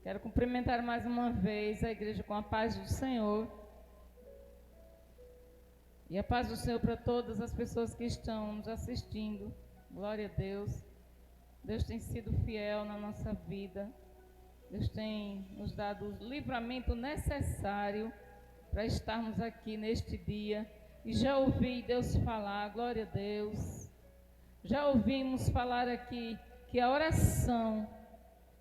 Quero cumprimentar mais uma vez a igreja com a paz do Senhor. E a paz do Senhor para todas as pessoas que estão nos assistindo. Glória a Deus. Deus tem sido fiel na nossa vida. Deus tem nos dado o livramento necessário para estarmos aqui neste dia. E já ouvi Deus falar, glória a Deus. Já ouvimos falar aqui que a oração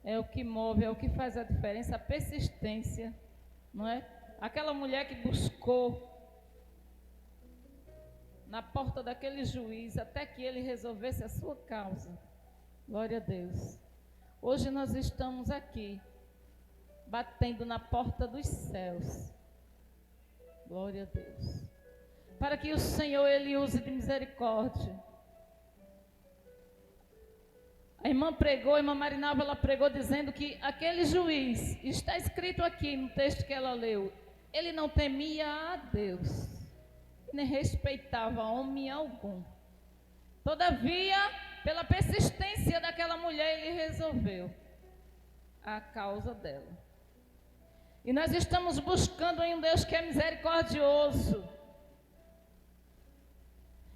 é o que move, é o que faz a diferença, a persistência, não é? Aquela mulher que buscou na porta daquele juiz até que ele resolvesse a sua causa. Glória a Deus. Hoje nós estamos aqui, batendo na porta dos céus. Glória a Deus. Para que o Senhor, Ele use de misericórdia. A irmã pregou, a irmã Marinalva, ela pregou dizendo que aquele juiz, está escrito aqui no texto que ela leu, ele não temia a Deus, nem respeitava homem algum. Todavia, pela persistência daquela mulher, ele resolveu a causa dela. E nós estamos buscando em um Deus que é misericordioso,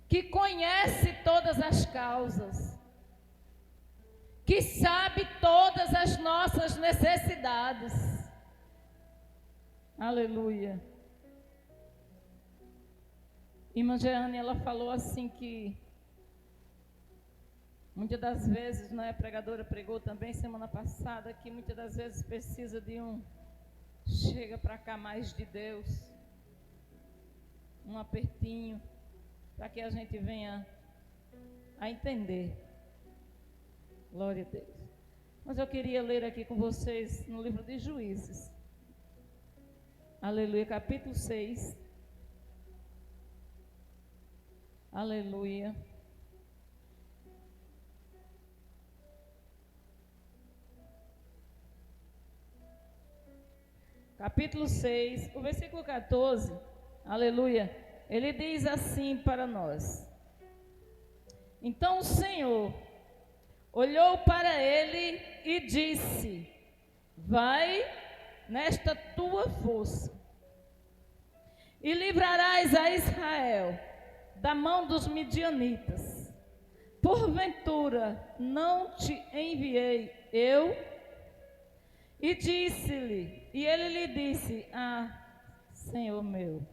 que conhece todas as causas, que sabe todas as nossas necessidades. Aleluia. Irmã Jeane, ela falou assim que muitas das vezes, né, a pregadora pregou também semana passada, que muitas das vezes precisa de chega para cá mais de Deus, um apertinho, para que a gente venha a entender. Glória a Deus. Mas eu queria ler aqui com vocês no livro de Juízes. Aleluia, capítulo 6. Aleluia. Capítulo 6, o versículo 14. Aleluia. Ele diz assim para nós: Então o Senhor olhou para ele e disse: Vai nesta tua força e livrarás a Israel da mão dos midianitas. Porventura não te enviei eu? E disse-lhe, e ele lhe disse: Senhor meu,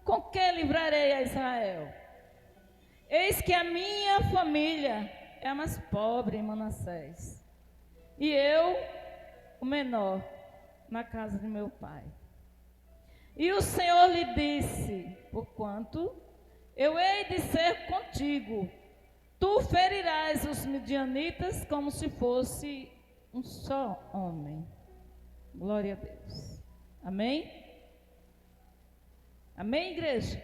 com que livrarei a Israel? Eis que a minha família é a mais pobre em Manassés, e eu, o menor, na casa de meu pai. E o Senhor lhe disse: Porquanto eu hei de ser contigo, tu ferirás os midianitas como se fosse um só homem. Glória a Deus. Amém? Amém, igreja?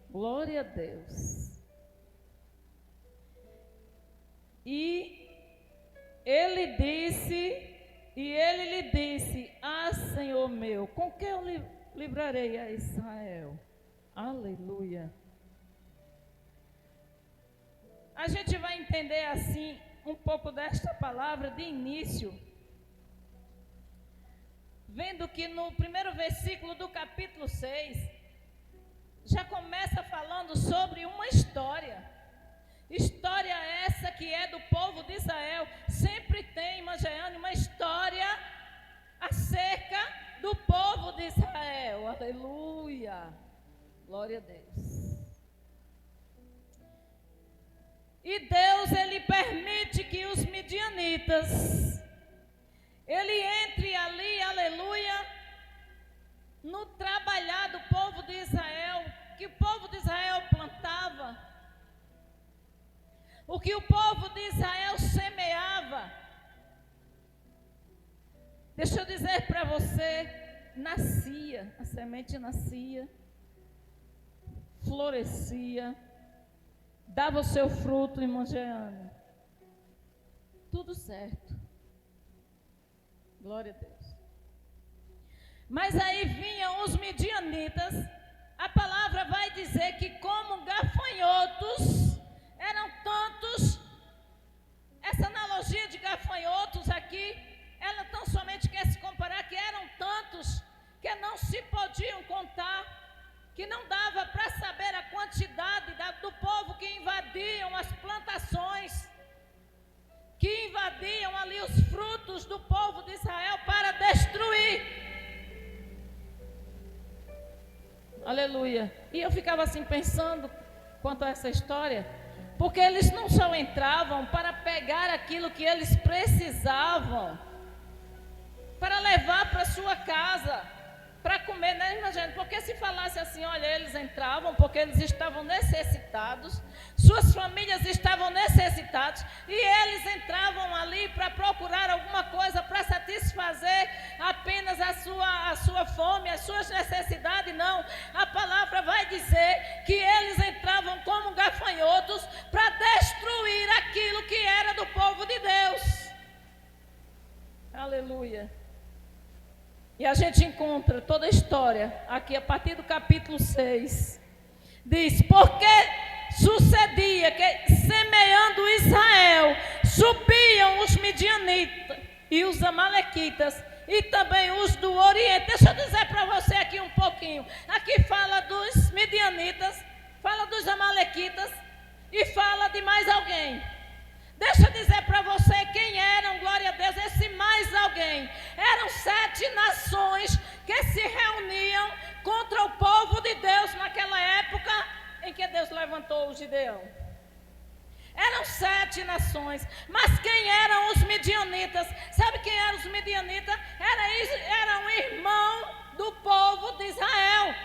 Glória a Deus. E ele lhe disse: Senhor meu, com que eu livrarei a Israel? Aleluia. A gente vai entender assim um pouco desta palavra de início, vendo que no primeiro versículo do capítulo 6, já começa falando sobre uma história. História essa que é do povo de Israel. Sempre tem, irmã Jeane, uma história acerca do povo de Israel. Aleluia. Glória a Deus. E Deus, Ele permite que os midianitas, Ele entre ali, aleluia, no trabalhar do povo de Israel, que o povo de Israel plantava, o que o povo de Israel semeava. Deixa eu dizer para você, nascia, a semente nascia, florescia, dava o seu fruto, irmã Jeane. Tudo certo. Glória a Deus. Mas aí vinham os midianitas. A palavra vai dizer que como gafanhotos, eram tantos. Essa analogia de gafanhotos aqui, ela tão somente não se podiam contar, que não dava para saber a quantidade do povo que invadiam as plantações, que invadiam ali os frutos do povo de Israel para destruir. Aleluia. E eu ficava assim pensando quanto a essa história, porque eles não só entravam para pegar aquilo que eles precisavam, para levar para sua casa, para comer, né, imagina? Porque se falasse assim, olha, eles entravam porque eles estavam necessitados, suas famílias estavam necessitadas, e eles entravam ali para procurar alguma coisa, para satisfazer apenas a sua fome, as suas necessidades. Não, a palavra vai dizer que eles entravam como gafanhotos para destruir aquilo que era do povo de Deus. Aleluia. E a gente encontra toda a história aqui a partir do capítulo 6. Diz, porque sucedia que semeando Israel, subiam os midianitas e os amalequitas e também os do Oriente. Deixa eu dizer para você aqui um pouquinho. Aqui fala dos midianitas, fala dos amalequitas e fala de mais alguém. Deixa eu dizer para você quem eram, glória a Deus, esse mais alguém. Eram 7 nações que se reuniam contra o povo de Deus naquela época em que Deus levantou o Gideão. Eram 7 nações, mas quem eram os midianitas? Sabe quem eram os midianitas? Era um irmão do povo de Israel.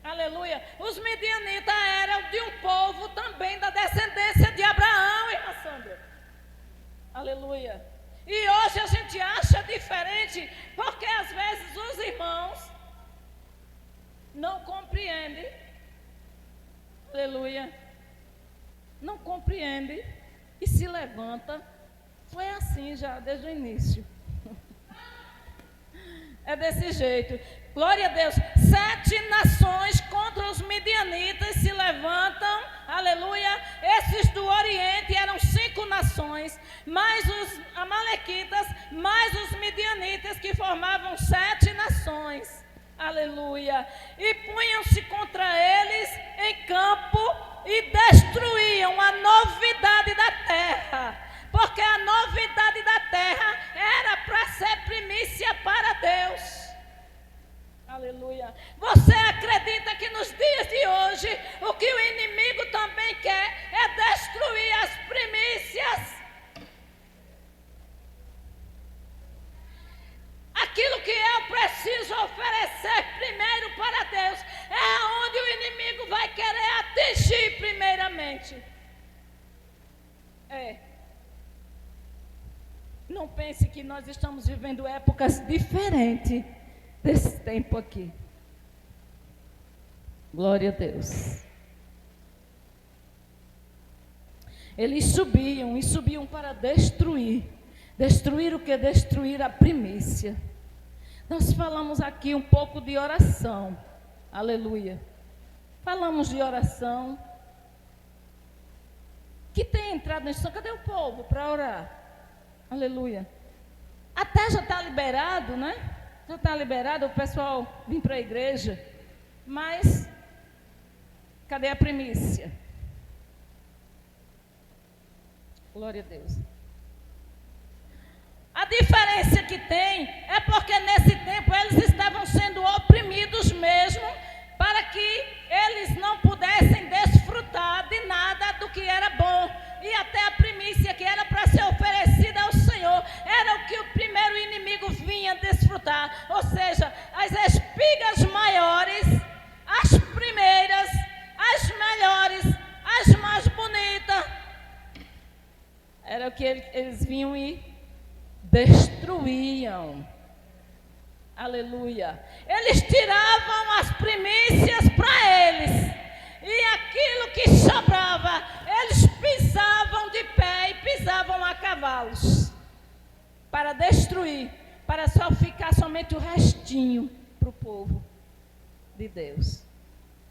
Aleluia. Os midianitas eram de um povo também da descendência de Abraão, irmã Sandra. Aleluia. E hoje a gente acha diferente, porque às vezes os irmãos não compreendem. Aleluia. Não compreendem e se levanta. Foi assim já desde o início. É desse jeito. Glória a Deus. 7 nações contra os midianitas se levantam. Aleluia. Esses do Oriente eram 5 nações, mais os amalequitas, mais os midianitas, que formavam 7 nações. Aleluia. E punham-se contra eles em campo e destruíam a novidade da terra. Porque a novidade da terra era para ser primícia para Deus. Aleluia. Você acredita que nos dias de hoje o que o inimigo também quer é destruir as primícias? Aquilo que eu preciso oferecer primeiro para Deus é onde o inimigo vai querer atingir primeiramente. Não pense que nós estamos vivendo épocas diferentes desse tempo aqui. Glória a Deus. Eles subiam e subiam para destruir. Destruir o que? Destruir a primícia. Nós falamos aqui um pouco de oração. Aleluia. Falamos de oração. Que tem entrado na instituição. Cadê o povo para orar? Aleluia. Até já está liberado, né? Já está liberado o pessoal vir para a igreja. Mas, cadê a primícia? Glória a Deus. A diferença que tem é porque nesse tempo eles estavam sendo oprimidos mesmo, para que eles não pudessem desfrutar de nada do que era bom. E até a primícia que era para ser oferecida ao Senhor, era o que o primeiro inimigo vinha desfrutar. Ou seja, as espigas maiores, as primeiras, as melhores, as mais bonitas. Era o que eles vinham e destruíam. Aleluia. Eles tiravam as primícias para eles. E aquilo que sobrava, eles pisavam de pé e pisavam a cavalos. Para destruir, para só ficar somente o restinho para o povo de Deus.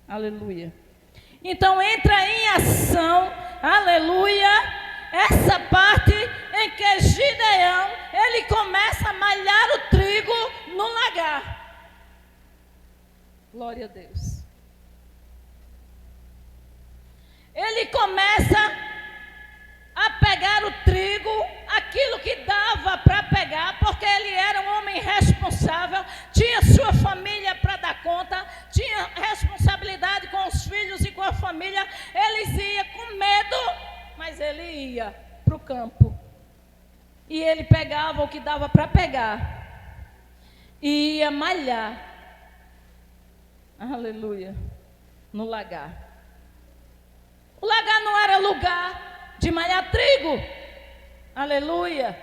Aleluia. Então entra em ação, aleluia, essa parte em que Gideão, ele começa a malhar o trigo no lagar. Glória a Deus. Ele começa a pegar o trigo, aquilo que dava para pegar, porque ele era um homem responsável, tinha sua família para dar conta, tinha responsabilidade com os filhos e com a família. Eles iam com medo, mas ele ia para o campo. E ele pegava o que dava para pegar e ia malhar. Aleluia. No lagar. O lagar não era lugar de malhar trigo. Aleluia.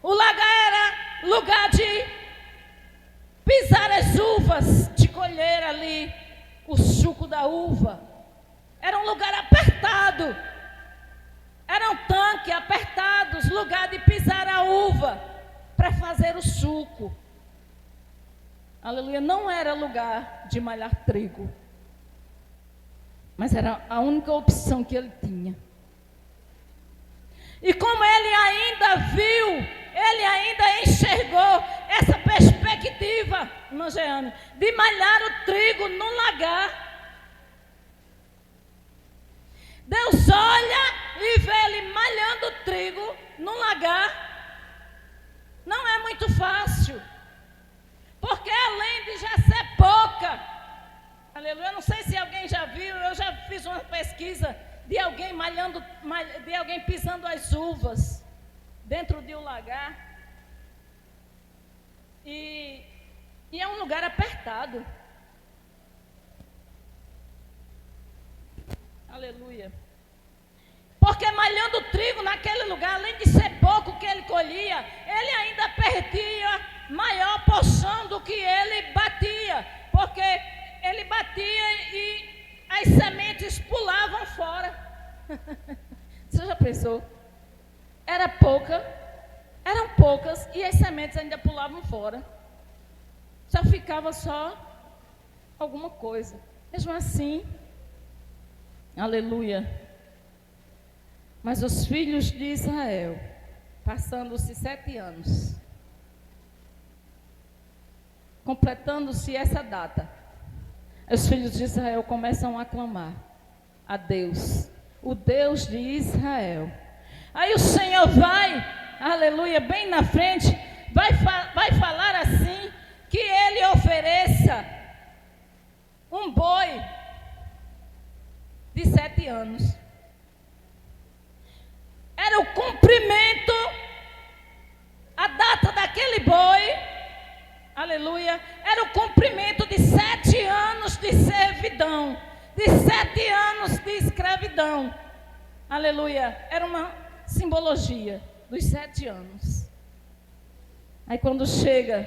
O lagar era lugar de pisar as uvas, de colher ali o suco da uva. Era um lugar apertado. Era um tanque apertado, lugar de pisar a uva para fazer o suco. Aleluia. Não era lugar de malhar trigo. Mas era a única opção que ele tinha. E como ele ainda viu, ele ainda enxergou essa perspectiva, irmã Jeane, de malhar o trigo no lagar. Deus olha e vê ele malhando o trigo no lagar. Não é muito fácil. Porque além de já ser pouca, aleluia, eu não sei se alguém já viu, eu já fiz uma pesquisa de alguém de alguém pisando as uvas dentro de um lagar. E é um lugar apertado. Aleluia. Porque malhando o trigo naquele lugar, além de ser pouco que ele colhia, ele ainda perdia maior porção do que ele batia. Porque ele batia e as sementes pulavam fora. Você já pensou? Eram poucas e as sementes ainda pulavam fora. Já ficava só alguma coisa. Mesmo assim, aleluia. Mas os filhos de Israel, passando-se 7 anos, completando-se essa data, os filhos de Israel começam a clamar a Deus, o Deus de Israel. Aí o Senhor vai, aleluia, bem na frente, vai falar assim, que ele ofereça um boi de 7 anos. Era o cumprimento, a data daquele boi, aleluia, era o cumprimento de 7 anos de servidão, de 7 anos de escravidão, aleluia, era uma simbologia dos 7 anos. Aí quando chega,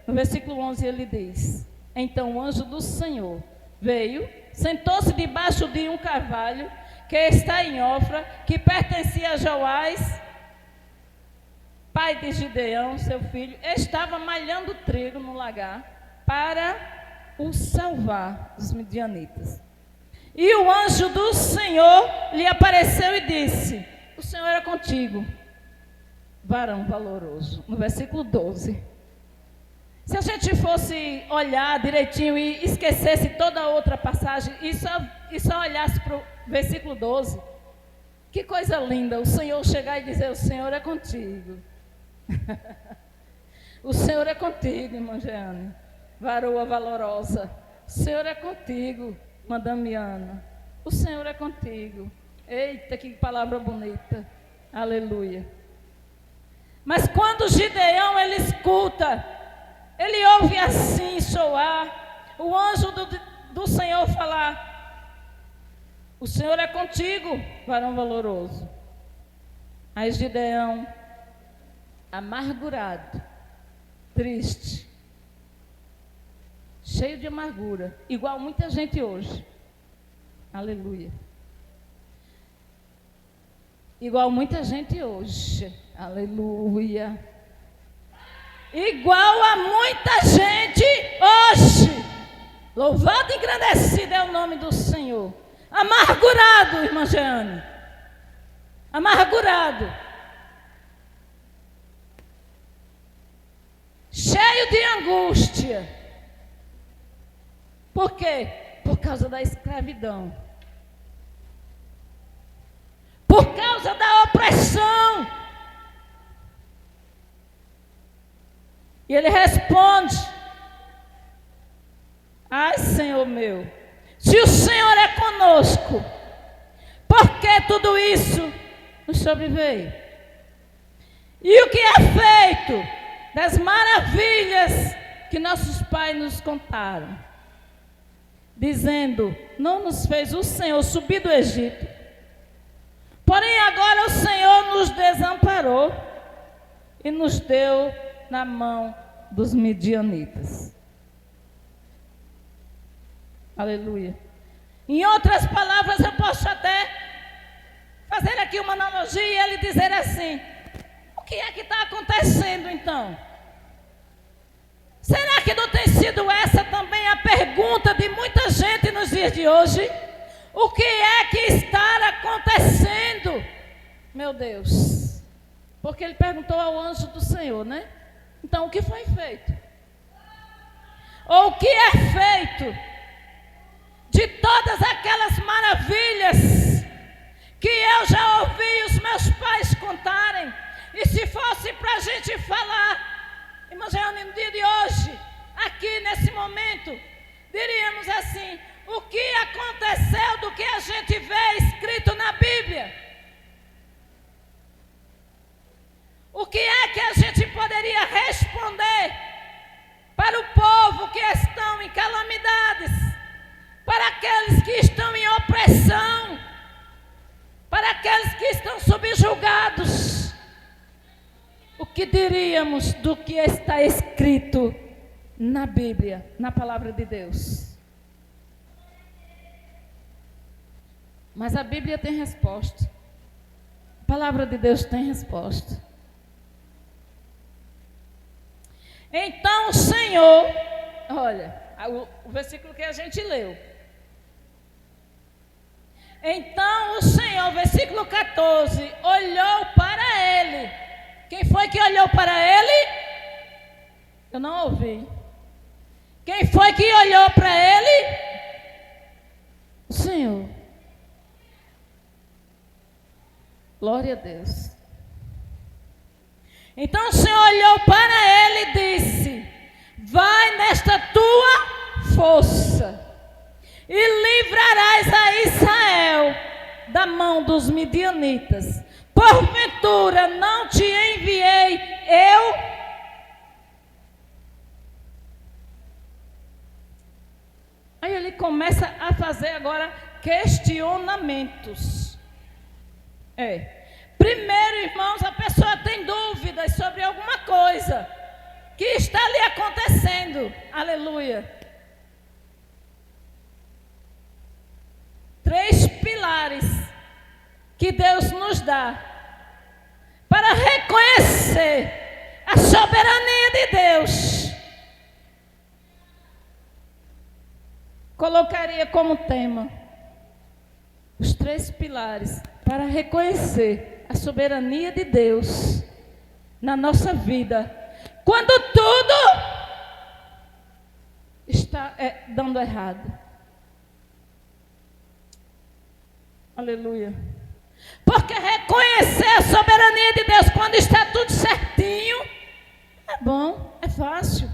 no versículo 11 ele diz: então o anjo do Senhor veio, sentou-se debaixo de um carvalho, que está em Ofra, que pertencia a Joás, pai de Gideão, seu filho, estava malhando trigo no lagar para o salvar dos midianitas. E o anjo do Senhor lhe apareceu e disse: o Senhor é contigo, varão valoroso. No versículo 12. Se a gente fosse olhar direitinho e esquecesse toda a outra passagem e só olhasse para o versículo 12, que coisa linda, o Senhor chegar e dizer: o Senhor é contigo. O Senhor é contigo, irmã Jeane, varoa valorosa. O Senhor é contigo, irmã Damiana. O Senhor é contigo. Eita, que palavra bonita. Aleluia. Mas quando Gideão ele escuta, ele ouve assim soar o anjo do Senhor falar: o Senhor é contigo, varão valoroso. Aí Gideão, amargurado, triste, cheio de amargura, igual muita gente hoje. Aleluia. Igual muita gente hoje. Aleluia. Igual a muita gente hoje. Louvado e engrandecido é o nome do Senhor. Amargurado, irmã Jeane. Amargurado. Cheio de angústia. Por quê? Por causa da escravidão. Por causa da opressão. E ele responde: ai, Senhor meu, se o Senhor é conosco, por que tudo isso nos sobreveio? E o que é feito das maravilhas que nossos pais nos contaram, dizendo: não nos fez o Senhor subir do Egito, porém agora o Senhor nos desamparou e nos deu na mão dos midianitas. Aleluia. Em outras palavras, eu posso até fazer aqui uma analogia e ele dizer assim: o que é que está acontecendo então? Será que não tem sido essa também a pergunta de muita gente nos dias de hoje? O que é que está acontecendo? Meu Deus. Porque ele perguntou ao anjo do Senhor, né? Então, o que foi feito? Ou o que é feito de todas aquelas maravilhas que eu já ouvi os meus pais contarem? E se fosse para a gente falar, irmã Jeane, no dia de hoje, aqui nesse momento, diríamos assim: o que aconteceu do que a gente vê escrito na Bíblia? O que é que a gente poderia responder para o povo que estão em calamidades, para aqueles que estão em opressão, para aqueles que estão subjugados? O que diríamos do que está escrito na Bíblia, na palavra de Deus? Mas a Bíblia tem resposta. A palavra de Deus tem resposta. Então o Senhor, olha, o versículo que a gente leu. Então o Senhor, versículo 14, olhou para ele. Quem foi que olhou para ele? Eu não ouvi. Quem foi que olhou para ele? O Senhor. Glória a Deus. Então o Senhor olhou para ele e disse: vai nesta tua força e livrarás a Israel da mão dos midianitas. Porventura não te enviei eu? Aí ele começa a fazer agora questionamentos. Primeiro, irmãos, a pessoa tem dúvidas sobre alguma coisa que está ali acontecendo. Aleluia. 3 pilares que Deus nos dá para reconhecer a soberania de Deus. Colocaria como tema os 3 pilares para reconhecer a soberania de Deus na nossa vida, quando tudo está dando errado. Aleluia. Porque reconhecer a soberania de Deus quando está tudo certinho é bom, é fácil.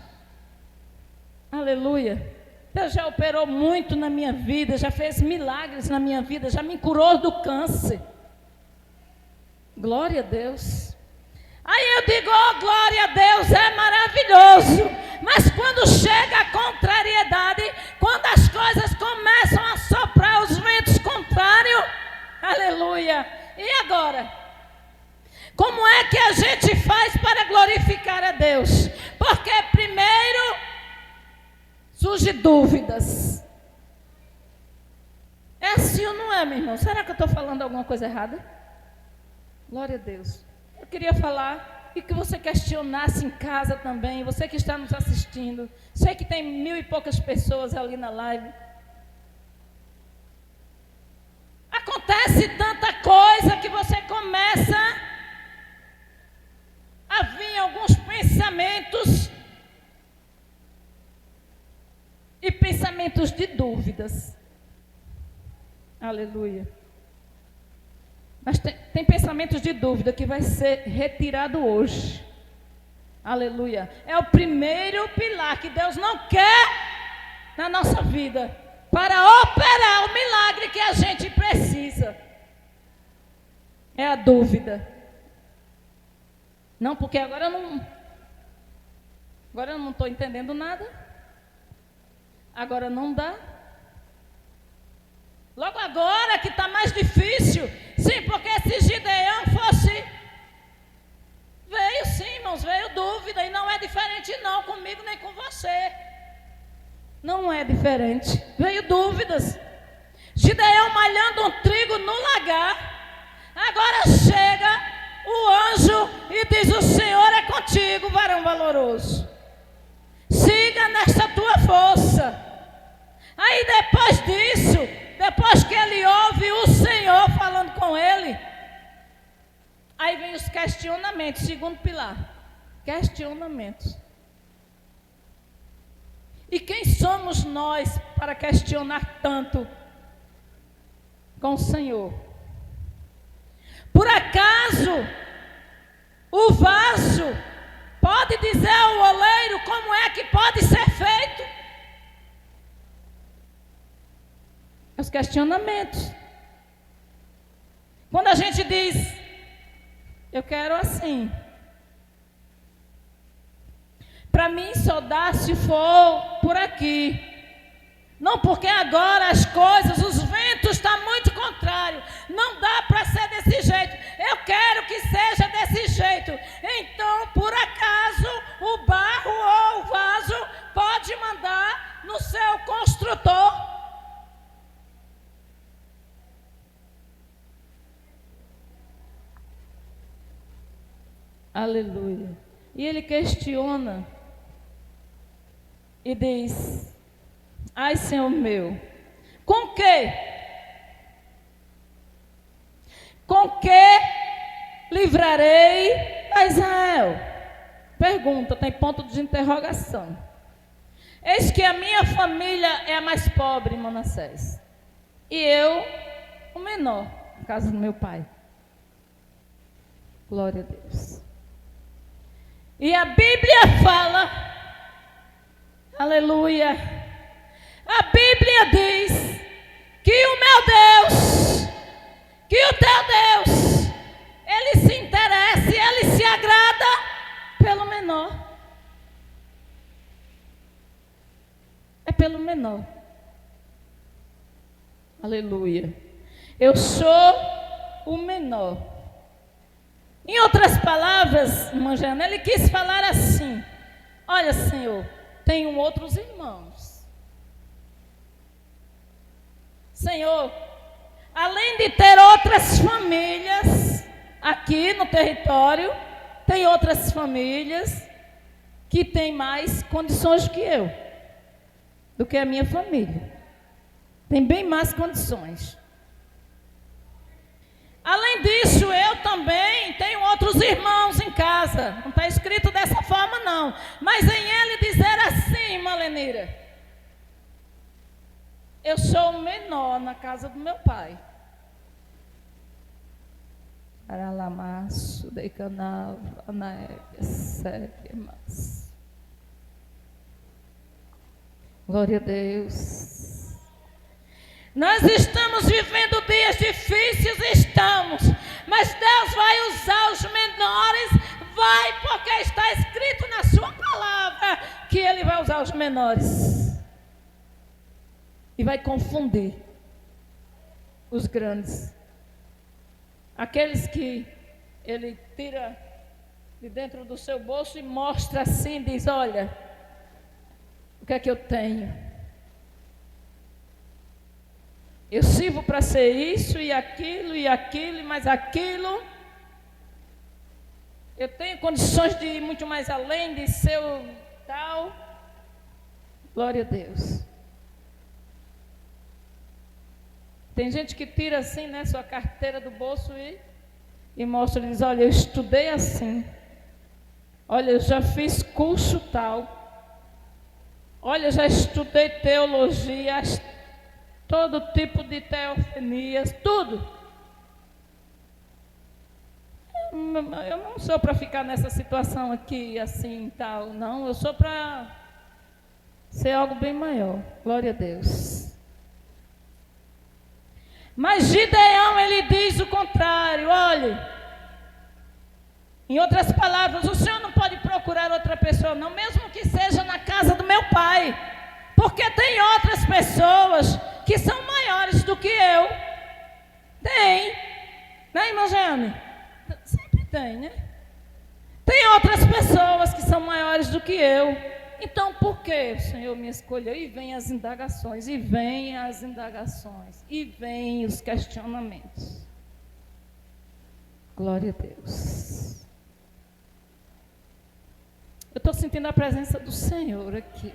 Aleluia. Deus já operou muito na minha vida, já fez milagres na minha vida, já me curou do câncer. Glória a Deus. Aí eu digo: oh, glória a Deus, é maravilhoso. Mas quando chega a contrariedade, quando as coisas começam a soprar os ventos contrários, aleluia. E agora? Como é que a gente faz para glorificar a Deus? Porque primeiro surgem dúvidas. É assim ou não é, meu irmão? Será que eu estou falando alguma coisa errada? Glória a Deus. Eu queria falar e que você questionasse em casa também, você que está nos assistindo. Sei que tem 1000 e poucas pessoas ali na live. Acontece tanta coisa que você começa a vir alguns pensamentos, e pensamentos pensamentos de dúvidas. Aleluia. Mas tem pensamentos de dúvida que vai ser retirado hoje. Aleluia. É o primeiro pilar que Deus não quer na nossa vida para operar o milagre que a gente precisa. É a dúvida. Não, porque agora eu não estou entendendo nada. Agora não dá. Logo agora que está mais difícil. Sim, porque se Gideão fosse... Veio sim, irmãos, veio dúvida. E não é diferente não, comigo nem com você. Não é diferente. Veio dúvidas. Gideão malhando um trigo no lagar. Agora chega o anjo e diz: o Senhor é contigo, varão valoroso. Siga nesta tua força. Aí depois disso, depois que ele ouve o Senhor falando com ele, aí vem os questionamentos, segundo pilar. Questionamentos. E quem somos nós para questionar tanto com o Senhor? Por acaso o vaso pode dizer ao oleiro como é que pode ser feito? Os questionamentos. Quando a gente diz, eu quero assim. Para mim só dá se for por aqui. Não, porque agora as coisas, os ventos estão muito contrários. Não dá para ser desse jeito. Eu quero que seja desse jeito. Então, por acaso, o barro ou o vaso pode mandar no seu construtor. Aleluia. E ele questiona e diz: ai, Senhor meu, com que livrarei a Israel? Pergunta, tem ponto de interrogação. Eis que a minha família é a mais pobre em Manassés, e eu, o menor, na casa do meu pai. Glória a Deus. E a Bíblia fala, aleluia, a Bíblia diz que o meu Deus, que o teu Deus, ele se interessa e ele se agrada pelo menor. É pelo menor. Aleluia. Eu sou o menor. Em outras palavras, irmã Jana, ele quis falar assim: olha, Senhor, tenho outros irmãos. Senhor, além de ter outras famílias aqui no território, tem outras famílias que têm mais condições do que a minha família. Tem bem mais condições. Além disso, eu também tenho outros irmãos em casa. Não está escrito dessa forma, não. Mas em ele dizer assim, irmã Lenira: eu sou o menor na casa do meu pai. Aralamaço, decanava, anaébia, sétimas. Glória a Deus. Nós estamos vivendo dias difíceis, estamos. Mas Deus vai usar os menores, vai, porque está escrito na sua palavra que Ele vai usar os menores. E vai confundir os grandes. Aqueles que Ele tira de dentro do seu bolso e mostra assim, diz: olha, o que é que eu tenho? Eu sirvo para ser isso e aquilo e mais aquilo. Eu tenho condições de ir muito mais além, de ser o tal. Glória a Deus. Tem gente que tira assim, né, sua carteira do bolso e mostra, diz: olha, eu estudei assim. Olha, eu já fiz curso tal. Olha, já estudei teologia, todo tipo de teofanias, tudo. Eu não sou para ficar nessa situação aqui, assim, tal, não. Eu sou para ser algo bem maior. Glória a Deus. Mas Gideão, ele diz o contrário. Olhe, em outras palavras, o Senhor não pode procurar outra pessoa, não, mesmo que seja na casa do meu pai, porque tem outras pessoas que são maiores do que eu. Tem, né, irmã Jane? Sempre tem, né? Tem outras pessoas que são maiores do que eu. Então, por que o Senhor me escolheu? E vem as indagações, e vem as indagações, e vem os questionamentos. Glória a Deus. Eu estou sentindo a presença do Senhor aqui.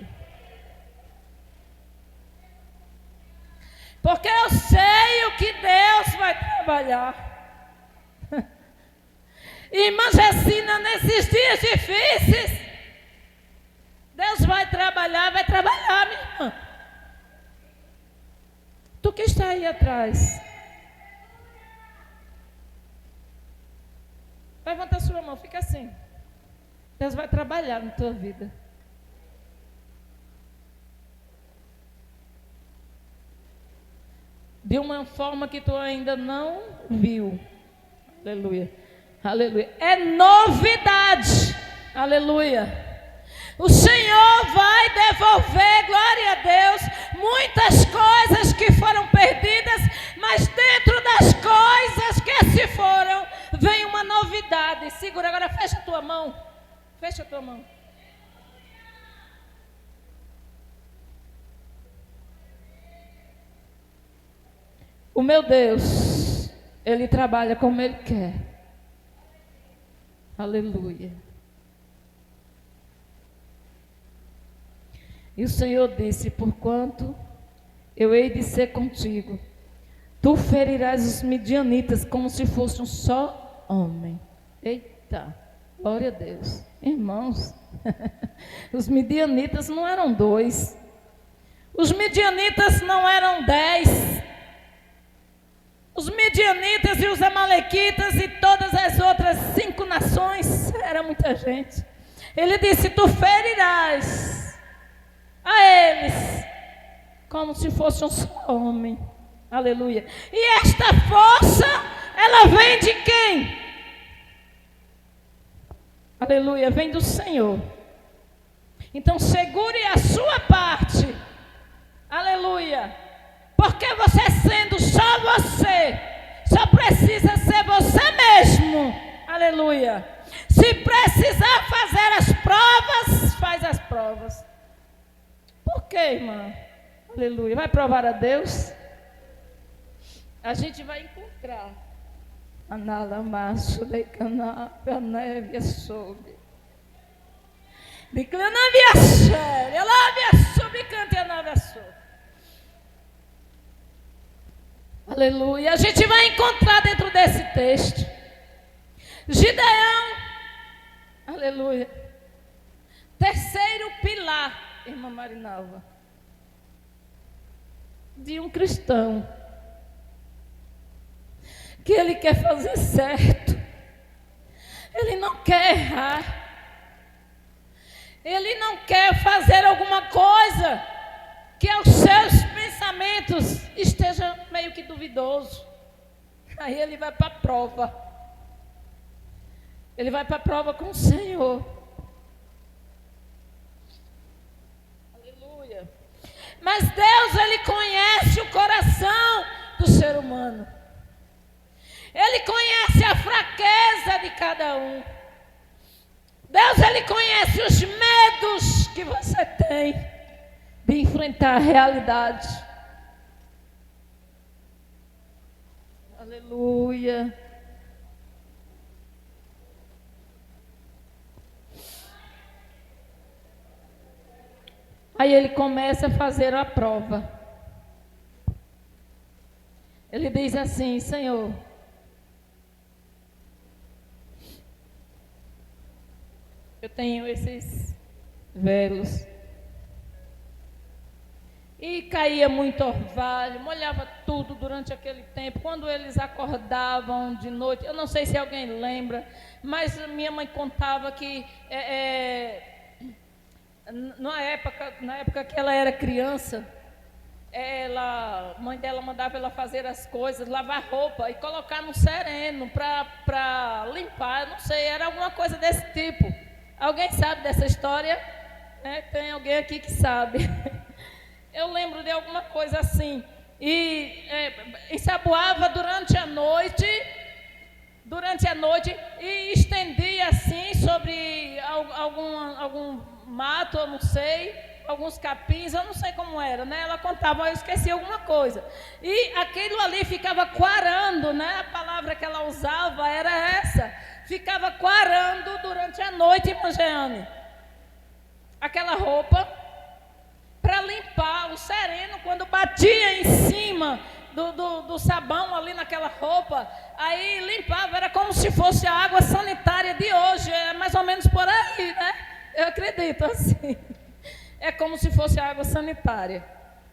Porque eu sei o que Deus vai trabalhar. Irmã Jacina, nesses dias difíceis, Deus vai trabalhar, minha irmã. Tu que está aí atrás, levanta a sua mão, fica assim. Deus vai trabalhar na tua vida. De uma forma que tu ainda não viu. Aleluia. Aleluia. É novidade. Aleluia. O Senhor vai devolver, glória a Deus, muitas coisas que foram perdidas, mas dentro das coisas que se foram, vem uma novidade. Segura, agora fecha a tua mão. Fecha a tua mão. O meu Deus, Ele trabalha como Ele quer. Aleluia. E o Senhor disse: porquanto eu hei de ser contigo, tu ferirás os midianitas como se fosse um só homem. Eita, glória a Deus. Irmãos, os midianitas não eram 2. Os midianitas não eram 10. Os midianitas e os amalequitas e todas as outras 5 nações, era muita gente. Ele disse: tu ferirás a eles como se fosse um só homem. Aleluia. E esta força, ela vem de quem? Aleluia, vem do Senhor. Então segure a sua parte. Aleluia. Porque você sendo só você, só precisa ser você mesmo. Aleluia. Se precisar fazer as provas, faz as provas. Por quê, irmã? Aleluia. Vai provar a Deus? A gente vai encontrar. Analamaço de canapé, neve soube. De clanavia séria, lá soube cante a nave soube. Aleluia. A gente vai encontrar dentro desse texto Gideão. Aleluia. Terceiro pilar, irmã Marinalva, de um cristão, que ele quer fazer certo, ele não quer errar, ele não quer fazer alguma coisa que aos seus pensamentos esteja meio que duvidoso. Aí ele vai para a prova, ele vai para a prova com o Senhor. Aleluia. Mas Deus, Ele conhece o coração do ser humano. Ele conhece a fraqueza de cada um. Deus, Ele conhece os medos que você tem de enfrentar a realidade. Aleluia. Aí ele começa a fazer a prova. Ele diz assim: Senhor, eu tenho esses velos. e caía muito orvalho, molhava tudo durante aquele tempo. Quando eles acordavam de noite, eu não sei se alguém lembra, mas minha mãe contava que na época que ela era criança, a mãe dela mandava ela fazer as coisas, lavar roupa e colocar no sereno para limpar, eu não sei, era alguma coisa desse tipo. Alguém sabe dessa história? Tem alguém aqui que sabe. Eu lembro de alguma coisa assim. E ensaboava durante a noite e estendia assim sobre algum mato, eu não sei, alguns capins, eu não sei como era, né? Ela contava, eu esqueci alguma coisa. E aquilo ali ficava quarando, né? A palavra que ela usava era essa. Ficava quarando durante a noite, irmã Jeane. Aquela roupa para limpar o sereno, quando batia em cima do sabão ali naquela roupa, aí limpava, era como se fosse a água sanitária de hoje, é mais ou menos por aí, né? Eu acredito assim. É como se fosse a água sanitária,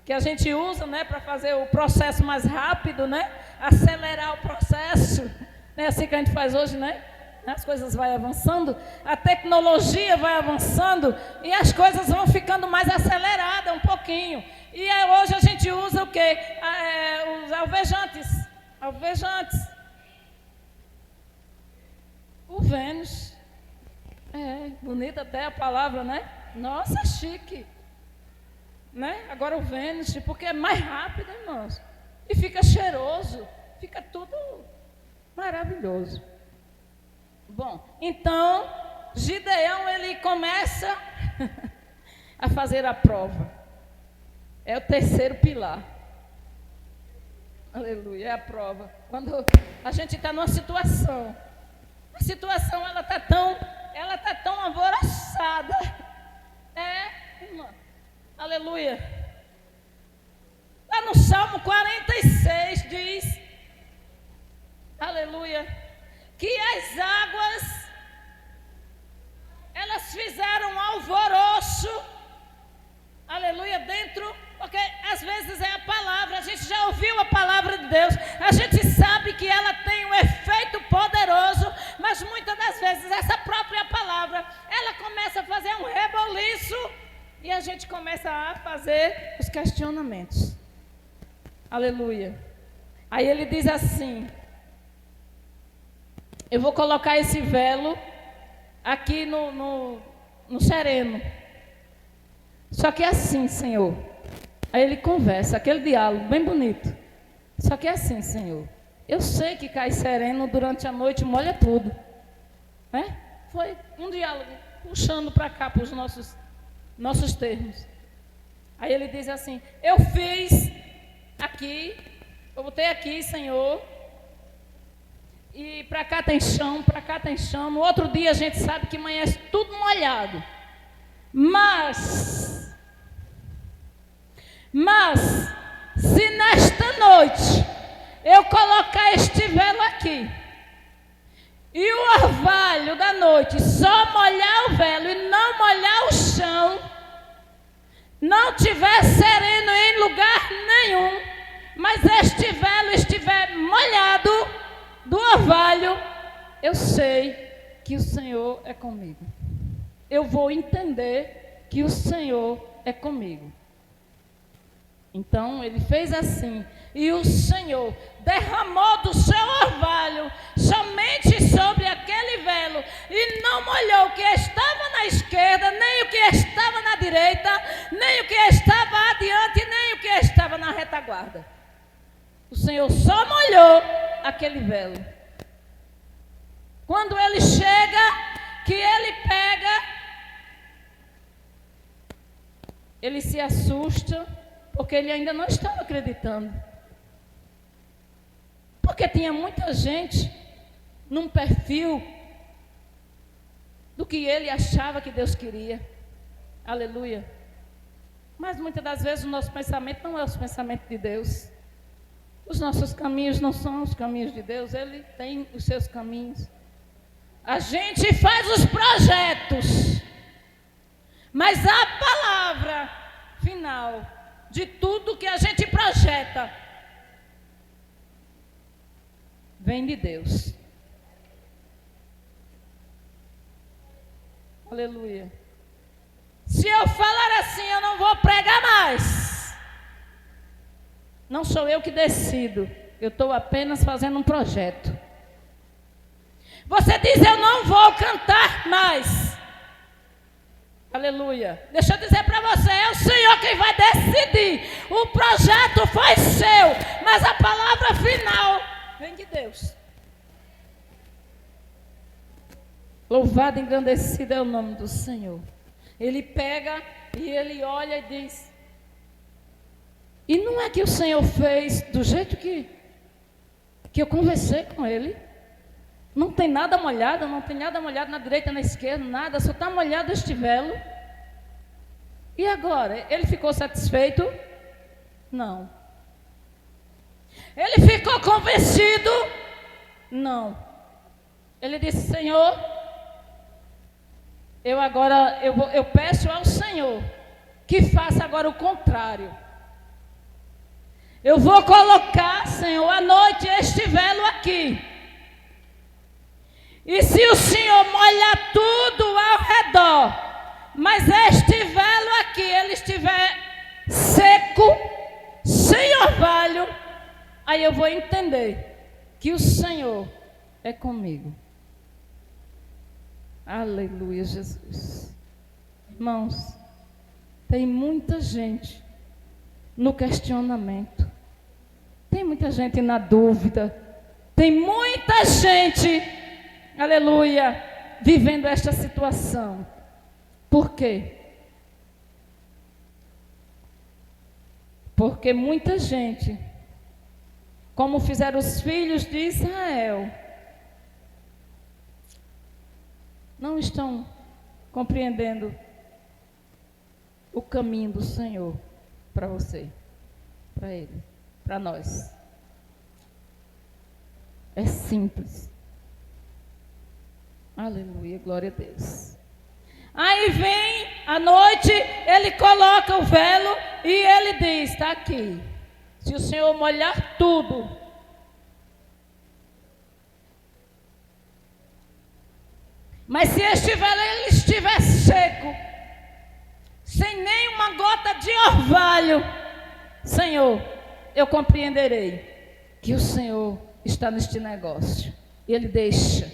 que a gente usa, né, para fazer o processo mais rápido, né? Acelerar o processo, é assim que a gente faz hoje, né? As coisas vão avançando, a tecnologia vai avançando e as coisas vão ficando mais aceleradas um pouquinho. E hoje a gente usa o quê? Os alvejantes. O Vênus. Bonita até a palavra, né? Nossa, chique. Né? Agora o Vênus, porque é mais rápido, irmãos. E fica cheiroso, fica tudo maravilhoso. Bom, então, Gideão, ele começa a fazer a prova. É o terceiro pilar. Aleluia, é a prova. Quando a gente está numa situação, a situação ela está tão alvoroçada. Irmã, aleluia. Lá no Salmo 46 diz, aleluia, que as águas, elas fizeram um alvoroço, aleluia, dentro, porque às vezes é a palavra, a gente já ouviu a palavra de Deus, a gente sabe que ela tem um efeito poderoso, mas muitas das vezes essa própria palavra, ela começa a fazer um reboliço, e a gente começa a fazer os questionamentos, aleluia. Aí ele diz assim, eu vou colocar esse velo aqui no sereno. Só que é assim, Senhor. Aí ele conversa, aquele diálogo bem bonito. Só que é assim, Senhor. Eu sei que cai sereno durante a noite, molha tudo. Né? Foi um diálogo, puxando para cá, para os nossos termos. Aí ele diz assim, eu fiz aqui, eu botei aqui, Senhor, e para cá tem chão, para cá tem chão. No outro dia a gente sabe que amanhece tudo molhado. Mas se nesta noite eu colocar este velo aqui e o orvalho da noite só molhar o velo e não molhar o chão, não tiver sereno em lugar nenhum, mas este velo estiver molhado do orvalho, eu sei que o Senhor é comigo. Eu vou entender que o Senhor é comigo. Então ele fez assim, e o Senhor derramou do seu orvalho somente sobre aquele velo, e não molhou o que estava na esquerda, nem o que estava na direita, nem o que estava adiante, nem o que estava na retaguarda. O Senhor só molhou aquele velo. Quando ele chega, que ele pega, ele se assusta, porque ele ainda não estava acreditando. Porque tinha muita gente num perfil do que ele achava que Deus queria. Aleluia. Mas muitas das vezes o nosso pensamento não é o pensamento de Deus. Os nossos caminhos não são os caminhos de Deus, Ele tem os seus caminhos. A gente faz os projetos, mas a palavra final de tudo que a gente projeta, vem de Deus. Aleluia. Se eu falar assim, eu não vou pregar mais. Não sou eu que decido. Eu estou apenas fazendo um projeto. Você diz, eu não vou cantar mais. Aleluia. Deixa eu dizer para você, é o Senhor quem vai decidir. O projeto foi seu, mas a palavra final vem de Deus. Louvado e engrandecido é o nome do Senhor. Ele pega e ele olha e diz, e não é que o Senhor fez do jeito que eu conversei com ele? Não tem nada molhado, não tem nada molhado na direita, na esquerda, nada, só está molhado este velo. E agora, ele ficou satisfeito? Não. Ele ficou convencido? Não. Ele disse, Senhor, eu peço ao Senhor que faça agora o contrário. Eu vou colocar, Senhor, à noite este velo aqui. E se o Senhor molhar tudo ao redor, mas este velo aqui, ele estiver seco, sem orvalho, aí eu vou entender que o Senhor é comigo. Aleluia, Jesus. Irmãos, tem muita gente no questionamento, tem muita gente na dúvida, tem muita gente, aleluia, vivendo esta situação. Por quê? Porque muita gente, como fizeram os filhos de Israel, não estão compreendendo o caminho do Senhor para você, para ele, para nós. É simples. Aleluia, glória a Deus. Aí vem à noite, ele coloca o velo e ele diz, está aqui. Se o Senhor molhar tudo, mas se este velo ele estiver seco, sem nenhuma gota de orvalho, Senhor, eu compreenderei que o Senhor está neste negócio. E ele deixa.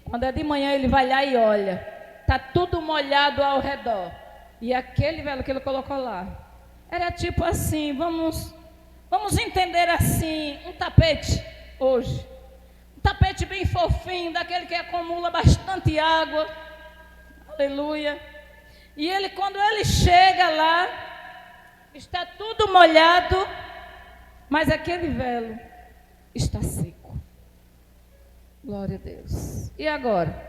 Quando é de manhã ele vai lá e olha, está tudo molhado ao redor. E aquele velo que ele colocou lá, era tipo assim, vamos entender assim, um tapete hoje. Um tapete bem fofinho, daquele que acumula bastante água. Aleluia. E ele, quando ele chega lá, está tudo molhado, mas aquele velo está seco. Glória a Deus. E agora?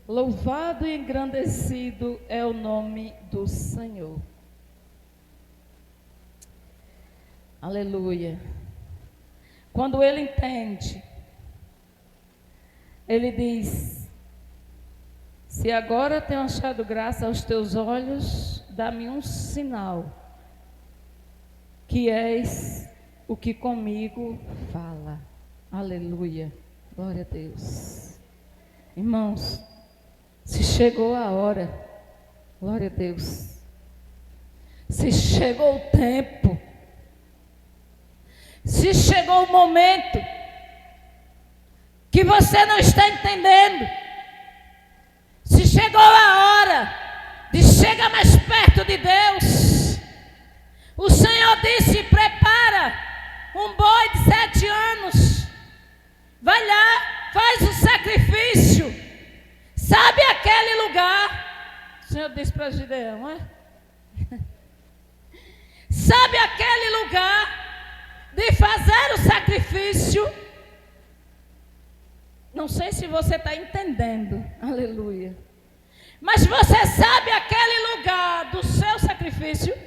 Louvado e engrandecido é o nome do Senhor. Aleluia. Quando ele entende, ele diz, se agora tenho achado graça aos teus olhos, dá-me um sinal, que és o que comigo fala. Aleluia. Glória a Deus. Irmãos, se chegou a hora, glória a Deus, se chegou o tempo, se chegou o momento que você não está entendendo, se chegou a hora de chegar mais perto de Deus, o Senhor disse, prepara um boi de 7 anos, vai lá, faz o sacrifício. Sabe aquele lugar? O Senhor disse para Gideão, é? Sabe aquele lugar de fazer o sacrifício? Não sei se você está entendendo, aleluia. Mas você sabe aquele lugar do seu sacrifício?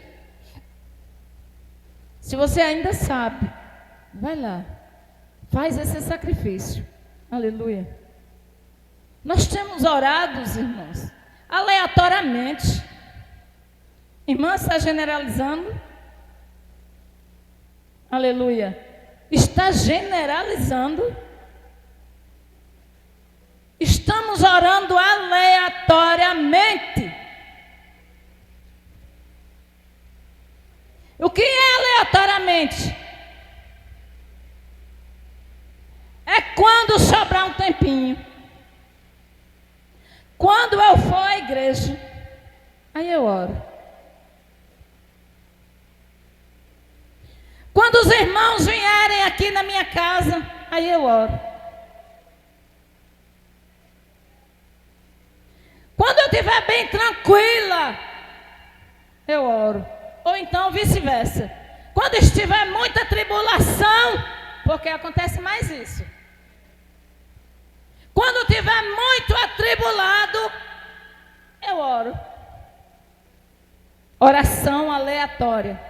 Se você ainda sabe, vai lá, faz esse sacrifício, aleluia. Nós temos orado, irmãos, aleatoriamente. Irmã, está generalizando? Aleluia. Está generalizando? Estamos orando aleatoriamente. O que é aleatoriamente? É quando sobrar um tempinho. Quando eu for à igreja, aí eu oro. Quando os irmãos vierem aqui na minha casa, aí eu oro. Quando eu estiver bem tranquila, eu oro. Ou então vice-versa. Quando estiver muita tribulação, porque acontece mais isso. Quando estiver muito atribulado, eu oro. Oração aleatória.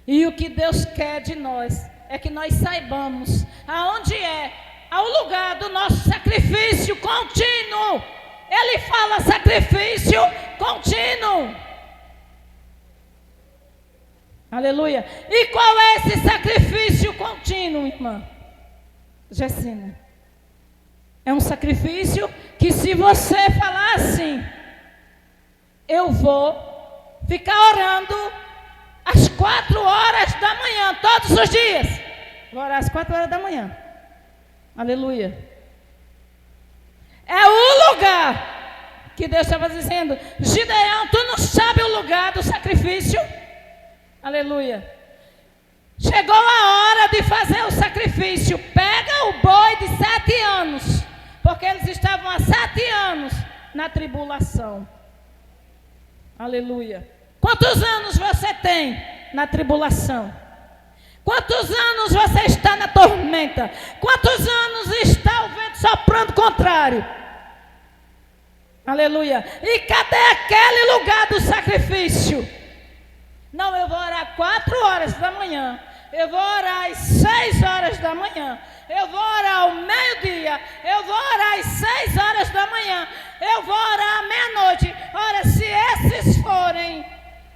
E o que Deus quer de nós é que nós saibamos aonde é ao lugar do nosso sacrifício contínuo. Ele fala sacrifício contínuo. Aleluia. E qual é esse sacrifício contínuo, irmã Gessina? É um sacrifício que, se você falar assim, eu vou ficar orando às 4 horas da manhã, todos os dias. Vou orar às 4 horas da manhã. Aleluia. É o lugar que Deus estava dizendo: Gideão, tu não sabe o lugar do sacrifício? Aleluia. Chegou a hora de fazer o sacrifício. Pega o boi de 7 anos, porque eles estavam há 7 anos na tribulação. Aleluia. Quantos anos você tem na tribulação? Quantos anos você está na tormenta? Quantos anos está o vento soprando contrário? Aleluia. E cadê aquele lugar do sacrifício? Não, eu vou orar 4 horas da manhã. Eu vou orar às 6 horas da manhã. Eu vou orar ao meio-dia. Eu vou orar às 6 horas da manhã. Eu vou orar à meia-noite. Ora, se esses forem,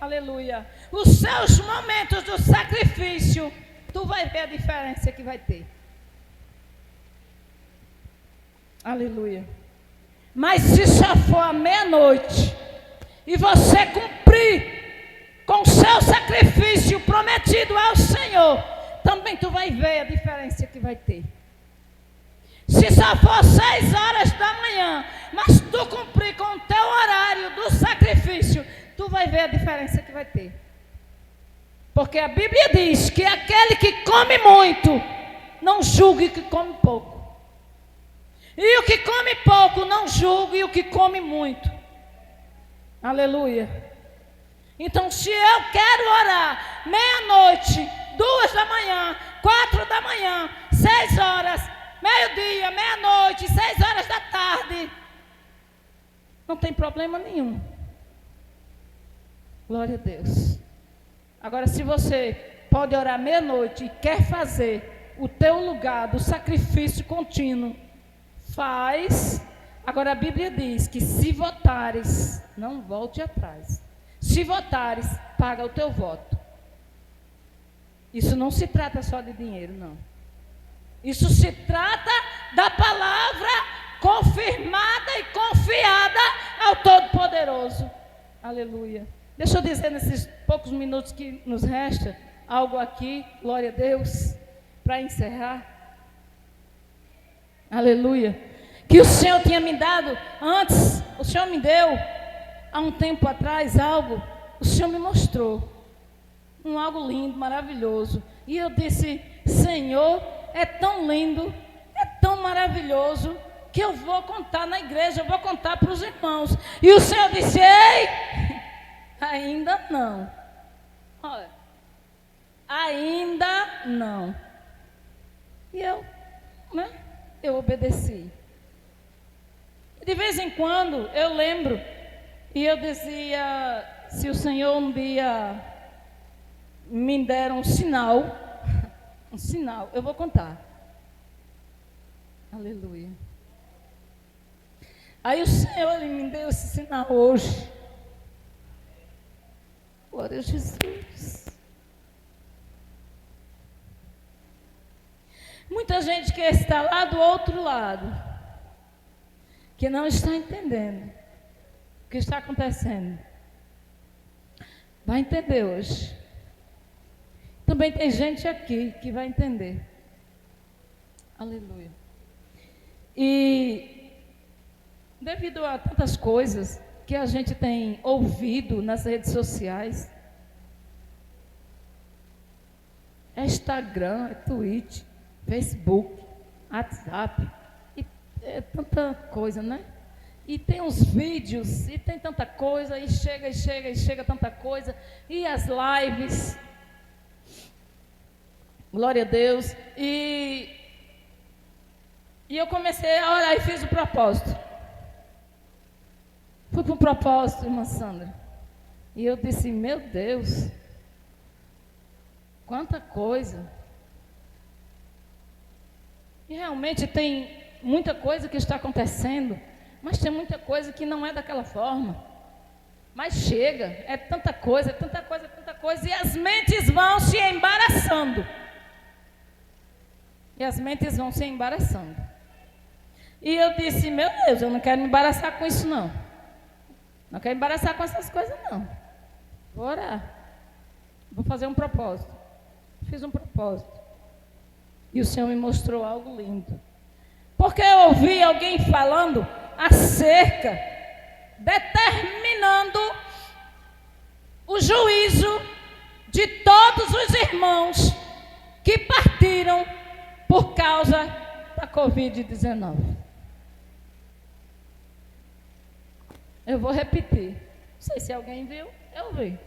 aleluia, os seus momentos do sacrifício, tu vai ver a diferença que vai ter. Aleluia. Mas se só for à meia-noite e você cumprir com o seu sacrifício prometido ao Senhor, também tu vai ver a diferença que vai ter. Se só for 6 horas da manhã, mas tu cumprir com o teu horário do sacrifício, tu vai ver a diferença que vai ter. Porque a Bíblia diz que aquele que come muito, não julgue o que come pouco. E o que come pouco, não julgue o que come muito. Aleluia. Então, se eu quero orar meia-noite, 2 da manhã, 4 da manhã, 6 horas, meio-dia, meia-noite, 6 horas da tarde, não tem problema nenhum. Glória a Deus. Agora, se você pode orar meia-noite e quer fazer o teu lugar do sacrifício contínuo, faz. Agora, a Bíblia diz que se votares, não volte atrás. Se votares, paga o teu voto. Isso não se trata só de dinheiro, não. Isso se trata da palavra confirmada e confiada ao Todo-Poderoso. Aleluia. Deixa eu dizer nesses poucos minutos que nos resta, algo aqui, glória a Deus, para encerrar. Aleluia. Que o Senhor tinha me dado antes, o Senhor me deu há um tempo atrás algo, o Senhor me mostrou algo lindo, maravilhoso. E eu disse: Senhor, é tão lindo, é tão maravilhoso, que eu vou contar na igreja, eu vou contar para os irmãos. E o Senhor disse: ei, ainda não. Olha, ainda não. E eu obedeci. De vez em quando eu lembro, e eu dizia: se o Senhor um dia me der um sinal, eu vou contar. Aleluia. Aí o Senhor, Ele me deu esse sinal hoje. Glória a Jesus. Muita gente que está lá do outro lado, que não está entendendo o que está acontecendo, vai entender hoje. Também tem gente aqui que vai entender. Aleluia. E devido a tantas coisas que a gente tem ouvido nas redes sociais, é Instagram, é Twitter, Facebook, WhatsApp, e é tanta coisa, né? E tem uns vídeos, e tem tanta coisa, e chega tanta coisa, e as lives, glória a Deus, e eu comecei a orar e fiz o propósito. Fui para um propósito, irmã Sandra, e eu disse, meu Deus, quanta coisa. E realmente tem muita coisa que está acontecendo, mas tem muita coisa que não é daquela forma. Mas chega, é tanta coisa, e as mentes vão se embaraçando. E eu disse, meu Deus, eu não quero me embaraçar com isso não. Não quero me embaraçar com essas coisas não. Vou orar. Vou fazer um propósito. Fiz um propósito. E o Senhor me mostrou algo lindo. Porque eu ouvi alguém falando acerca, determinando o juízo de todos os irmãos que partiram por causa da Covid-19. Eu vou repetir. Não sei se alguém viu, eu vi.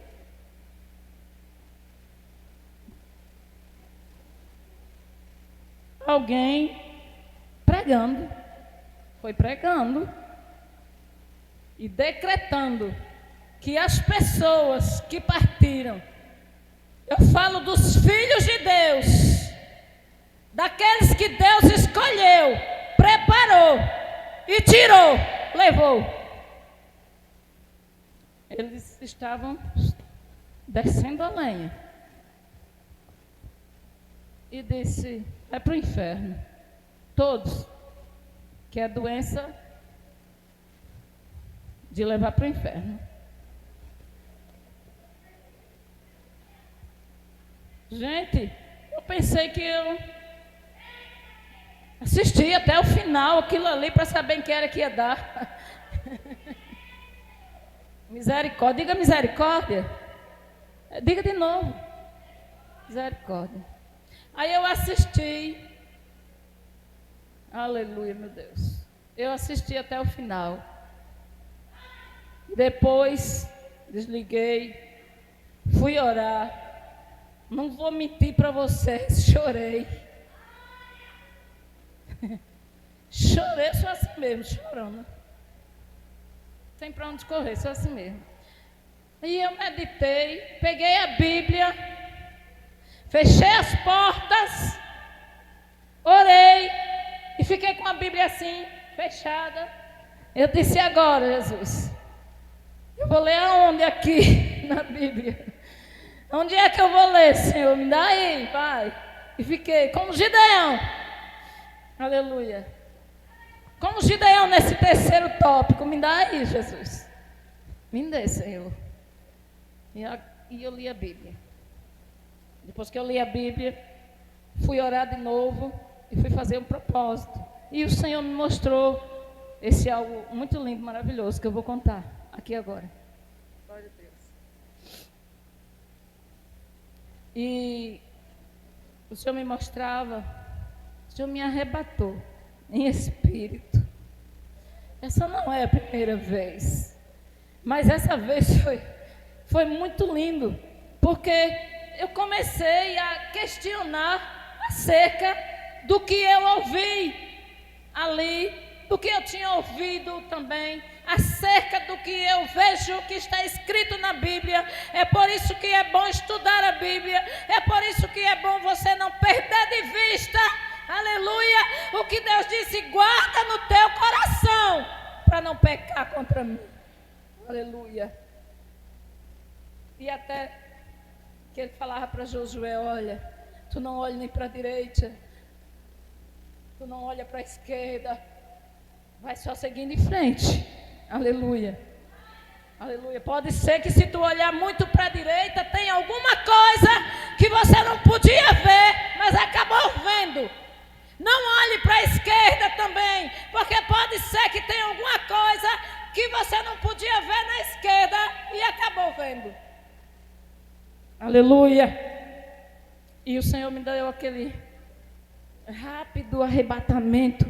Alguém pregando, foi pregando e decretando que as pessoas que partiram, eu falo dos filhos de Deus, daqueles que Deus escolheu, preparou e tirou, levou. Eles estavam descendo a lenha. E disse, vai para o inferno. Todos. Que é doença de levar para o inferno. Gente, eu pensei que eu assisti até o final aquilo ali para saber quem era que ia dar. Misericórdia, diga misericórdia. Diga de novo. Misericórdia. Aí eu assisti. Aleluia, meu Deus. Eu assisti até o final. Depois desliguei, fui orar. Não vou mentir para vocês, chorei. Chorei, sou assim mesmo, chorando. Sem para onde correr, sou assim mesmo. E eu meditei, peguei a Bíblia, fechei as portas, orei e fiquei com a Bíblia assim, fechada. Eu disse, agora, Jesus, eu vou ler aonde aqui na Bíblia? Onde é que eu vou ler, Senhor? Me dá aí, Pai. E fiquei como Gideão. Aleluia. Como Gideão nesse terceiro tópico. Me dá aí, Jesus. Me dê, Senhor. E eu li a Bíblia. Depois que eu li a Bíblia, fui orar de novo e fui fazer um propósito. E o Senhor me mostrou esse algo muito lindo, maravilhoso, que eu vou contar aqui agora. Glória a Deus. E o Senhor me mostrava, o Senhor me arrebatou em espírito. Essa não é a primeira vez, mas essa vez foi muito lindo, porque eu comecei a questionar acerca do que eu ouvi ali, do que eu tinha ouvido também, acerca do que eu vejo que está escrito na Bíblia. É por isso que é bom estudar a Bíblia, é por isso que é bom você não perder de vista, aleluia, o que Deus disse, guarda no teu coração, para não pecar contra mim, aleluia. E até que ele falava para Josué, olha, tu não olha nem para a direita, tu não olha para a esquerda, vai só seguindo em frente. Aleluia. Aleluia. Pode ser que se tu olhar muito para a direita, tem alguma coisa que você não podia ver, mas acabou vendo. Não olhe para a esquerda também, porque pode ser que tenha alguma coisa que você não podia ver na esquerda e acabou vendo. Aleluia. E o Senhor me deu aquele rápido arrebatamento.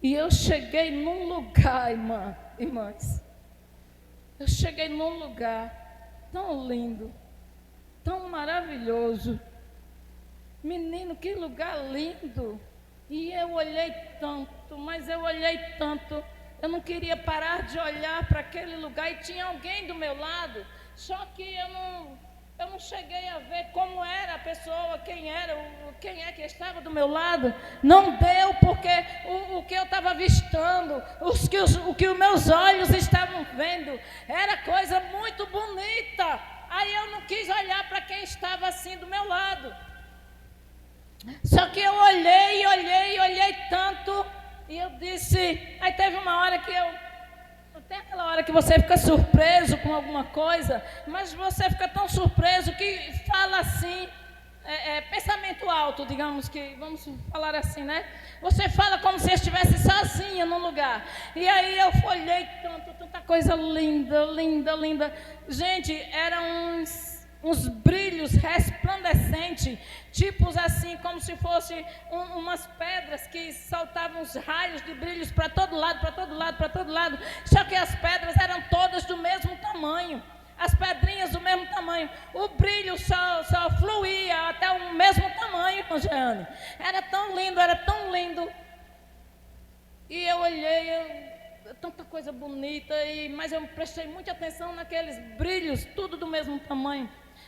E eu cheguei num lugar, irmãs. Eu cheguei num lugar tão lindo, tão maravilhoso. Menino, que lugar lindo. E eu olhei tanto, mas eu olhei tanto. Eu não queria parar de olhar para aquele lugar e tinha alguém do meu lado. Só que eu não cheguei a ver como era a pessoa, quem é que estava do meu lado. Não deu, porque o que eu estava avistando, o que os meus olhos estavam vendo, era coisa muito bonita. Aí eu não quis olhar para quem estava assim do meu lado. Só que eu olhei tanto, e eu disse, aí teve uma hora que tem aquela hora que você fica surpreso com alguma coisa, mas você fica tão surpreso que fala assim, pensamento alto, digamos que, vamos falar assim, né? Você fala como se estivesse sozinha num lugar. E aí eu olhei tanta coisa linda, linda, linda. Gente, eram uns brilhos resplandecentes, tipos assim, como se fossem umas pedras que soltavam uns raios de brilhos para todo lado, para todo lado, para todo lado. Só que as pedras eram todas do mesmo tamanho, as pedrinhas do mesmo tamanho. O brilho só fluía até o mesmo tamanho, Jeane. Era tão lindo, era tão lindo. E eu olhei, tanta coisa bonita, mas eu prestei muita atenção naqueles brilhos, tudo do mesmo tamanho.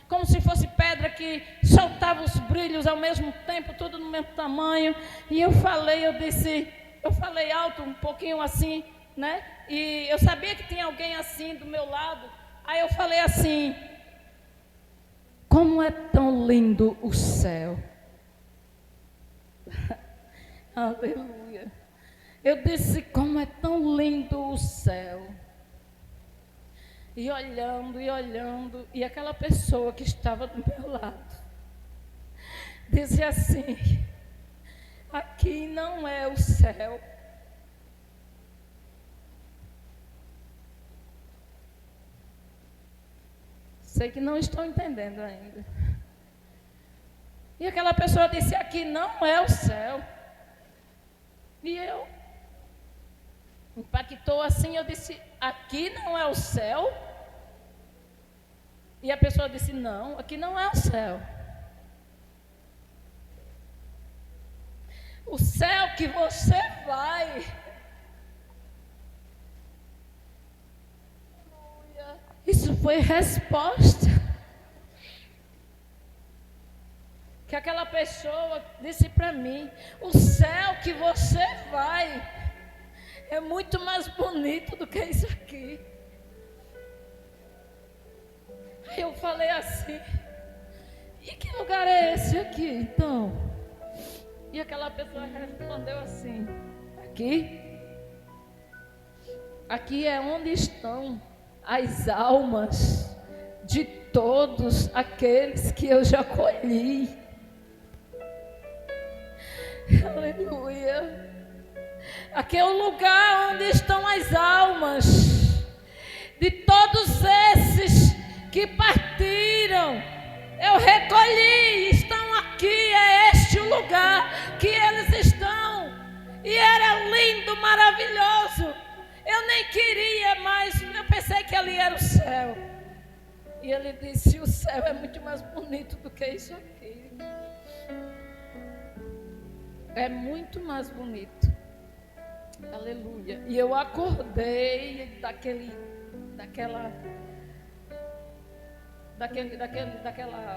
Como se fosse pedra que soltava os brilhos ao mesmo tempo, tudo no mesmo tamanho. E eu falei alto um pouquinho assim, né? E eu sabia que tinha alguém assim do meu lado. Aí eu falei assim, como é tão lindo o céu. Aleluia. Eu disse, como é tão lindo o céu. E olhando, e aquela pessoa que estava do meu lado dizia assim, aqui não é o céu. Sei que não estão entendendo ainda. E aquela pessoa disse, aqui não é o céu. E eu impactou assim, eu disse, aqui não é o céu? E a pessoa disse, não, aqui não é o céu. O céu que você vai. Isso foi resposta. Que aquela pessoa disse para mim, o céu que você vai é muito mais bonito do que isso aqui. Aí eu falei assim, e que lugar é esse aqui, então? E aquela pessoa respondeu assim, aqui é onde estão as almas de todos aqueles que eu já colhi. Aleluia. Aqui é o lugar onde estão as almas de todos esses que partiram. Eu recolhi, estão aqui, é este o lugar que eles estão. E era lindo, maravilhoso. Eu nem queria mais, eu pensei que ali era o céu. E ele disse, o céu é muito mais bonito do que isso aqui. É muito mais bonito. Aleluia. E eu acordei daquela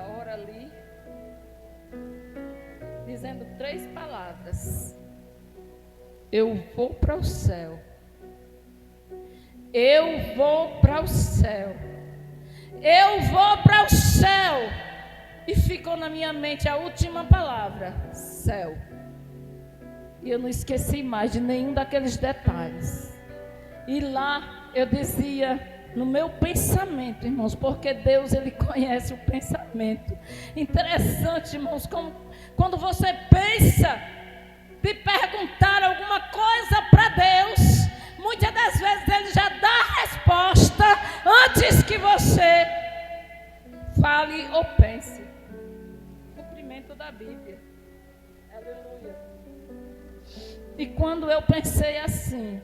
hora ali, dizendo 3 palavras. Eu vou para o céu. Eu vou para o céu. Eu vou para o céu. E ficou na minha mente a última palavra: céu. E eu não esqueci mais de nenhum daqueles detalhes. E lá eu dizia, no meu pensamento, irmãos, porque Deus, Ele conhece o pensamento. Interessante, irmãos, como, quando você pensa de perguntar alguma coisa para Deus, muitas das vezes Ele já dá a resposta antes que você fale ou pense. Cumprimento da Bíblia. Aleluia. E quando eu pensei assim,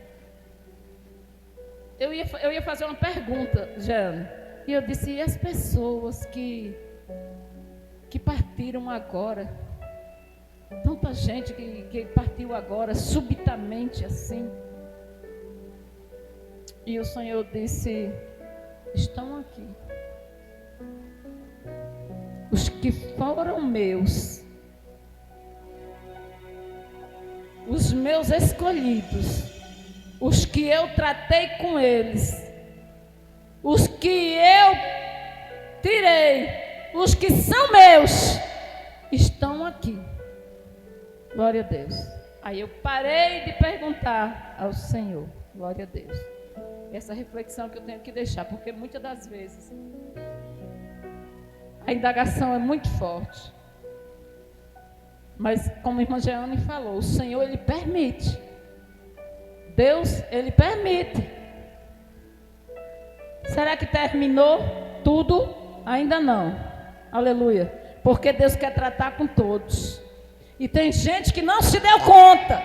eu ia fazer uma pergunta, Jeane. E eu disse, e as pessoas que partiram agora? Tanta gente que partiu agora, subitamente assim. E o Senhor disse, estão aqui. Os que foram meus, os meus escolhidos, os que eu tratei com eles, os que eu tirei, os que são meus, estão aqui. Glória a Deus. Aí eu parei de perguntar ao Senhor. Glória a Deus. Essa reflexão que eu tenho que deixar, porque muitas das vezes a indagação é muito forte. Mas como a irmã Jeane falou, o Senhor, Ele permite. Deus, Ele permite. Será que terminou tudo? Ainda não. Aleluia. Porque Deus quer tratar com todos. E tem gente que não se deu conta.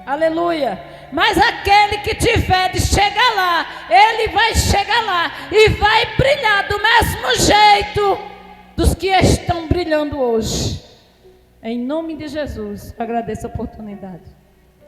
Aleluia. Mas aquele que tiver de chegar lá, ele vai chegar lá e vai brilhar do mesmo jeito dos que estão brilhando hoje. Em nome de Jesus, agradeço a oportunidade.